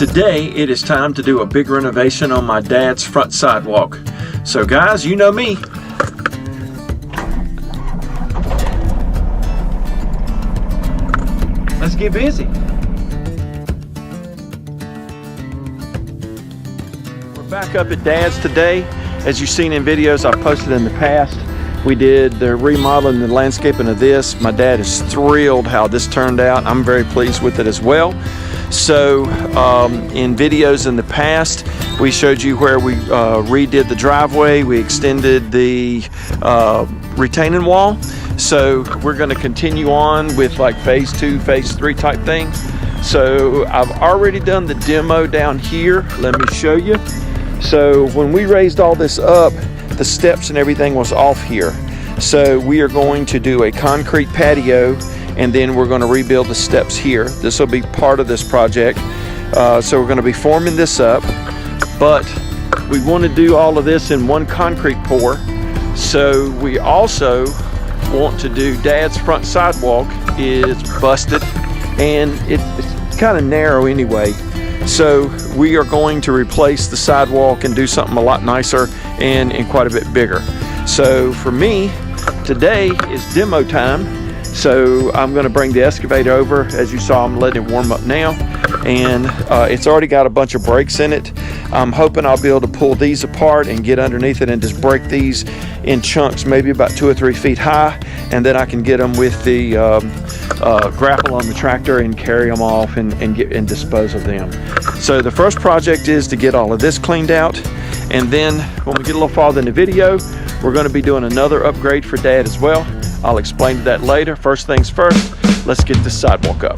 Today it is time to do a big renovation on my dad's front sidewalk. So guys, you know me. Let's get busy. We're back up at Dad's today. As you've seen in videos I've posted in the past, we did the remodeling and the landscaping of this. My dad is thrilled how this turned out. I'm very pleased with it as well. So in videos in the past, we showed you where we redid the driveway. We extended the retaining wall. So we're going to continue on with like phase 2, phase 3 type thing. So I've already done the demo down here. Let me show you. So when we raised all this up, the steps and everything was off here. So we are going to do a concrete patio, and then we're going to rebuild the steps here. This will be part of this project. So we're going to be forming this up, but we want to do all of this in one concrete pour. So we also want to do Dad's front sidewalk is busted and it's kind of narrow anyway. So we are going to replace the sidewalk and do something a lot nicer and quite a bit bigger. So for me, today is demo time. So I'm going to bring the excavator over. As you saw, I'm letting it warm up now, and it's already got a bunch of breaks in it. I'm hoping I'll be able to pull these apart and get underneath it and just break these in chunks, maybe about 2 or 3 feet high, and then I can get them with the grapple on the tractor and carry them off and dispose of them. So the first project is to get all of this cleaned out, and then when we get a little farther in the video, we're going to be doing another upgrade for Dad as well. I'll explain that later. First things first, let's get this sidewalk up.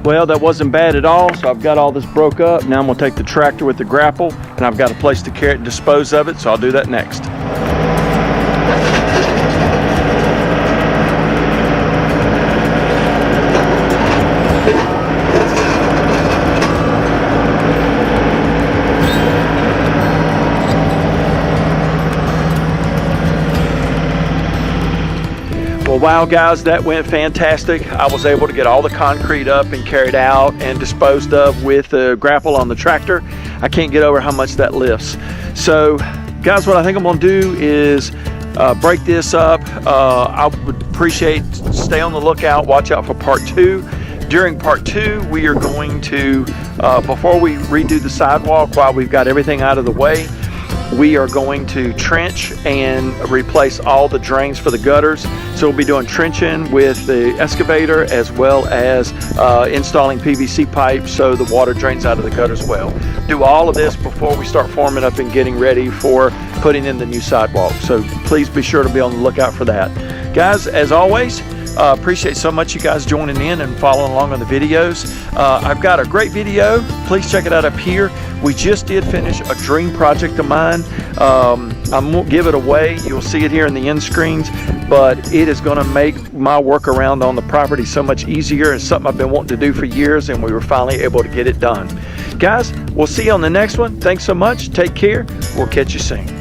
Well, that wasn't bad at all. So I've got all this broke up. Now I'm gonna take the tractor with the grapple, and I've got a place to carry it and dispose of it, so I'll do that next. Well, wow guys, that went fantastic. I was able to get all the concrete up and carried out and disposed of with the grapple on the tractor. I can't get over how much that lifts. So guys, what I think I'm gonna do is break this up. I would appreciate, stay on the lookout, watch out for part 2. During part 2, we are going to, before we redo the sidewalk, while we've got everything out of the way, we are going to trench and replace all the drains for the gutters. So we'll be doing trenching with the excavator, as well as installing PVC pipe so the water drains out of the gutters well. Do all of this before we start forming up and getting ready for putting in the new sidewalk. So please be sure to be on the lookout for that. Guys, as always, appreciate so much you guys joining in and following along on the videos. I've got a great video. Please check it out up here. We just did finish a dream project of mine. I won't give it away. You'll see it here in the end screens, but it is going to make my work around on the property so much easier. It's something I've been wanting to do for years, and we were finally able to get it done. Guys, we'll see you on the next one. Thanks so much. Take care. We'll catch you soon.